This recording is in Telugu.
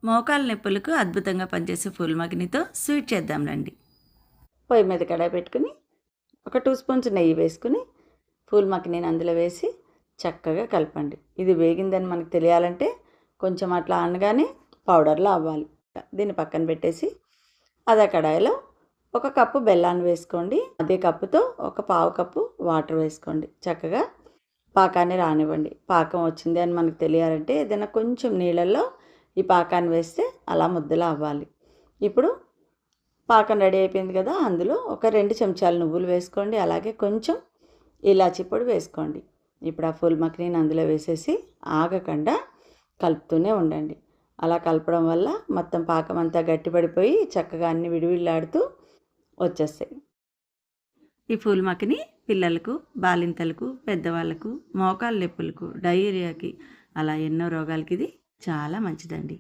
మోకాలు నొప్పులకు అద్భుతంగా పనిచేసే ఫుల్ మగ్నితో స్వీట్ చేద్దాం రండి. పొయ్యి మీద కడాయి పెట్టుకుని ఒక 2 స్పూన్స్ నెయ్యి వేసుకుని ఫుల్ మగ్నిని అందులో వేసి చక్కగా కలపండి. ఇది వేగిందని మనకు తెలియాలంటే కొంచెం అట్లా అనగానే పౌడర్లో అవ్వాలి. దీన్ని పక్కన పెట్టేసి అదే కడాయిలో ఒక కప్పు బెల్లాన్ని వేసుకోండి. అదే కప్పుతో ఒక పావు కప్పు వాటర్ వేసుకోండి. చక్కగా పాకాన్ని రానివ్వండి. పాకం వచ్చింది అని మనకు తెలియాలంటే ఏదైనా కొంచెం నీళ్ళల్లో ఈ పాకాన్ని వేస్తే అలా ముద్దలా అవ్వాలి. ఇప్పుడు పాకం రెడీ అయిపోయింది కదా, అందులో ఒక 2 చెంచాలు నువ్వులు వేసుకోండి. అలాగే కొంచెం ఇలాచీ పొడి వేసుకోండి. ఇప్పుడు ఆ ఫుల్ మక్నీని అందులో వేసేసి ఆగకుండా కలుపుతూనే ఉండండి. అలా కలపడం వల్ల మొత్తం పాకం అంతా గట్టిపడిపోయి చక్కగా అన్ని విడివిళ్ళాడుతూ వచ్చేస్తాయి. ఈ ఫుల్ మక్ని పిల్లలకు, బాలింతలకు, పెద్దవాళ్ళకు, మోకాళ్ళ నొప్పులకు, డయేరియాకి అలా ఎన్నో రోగాలకి ఇది చాలా మంచిదండి.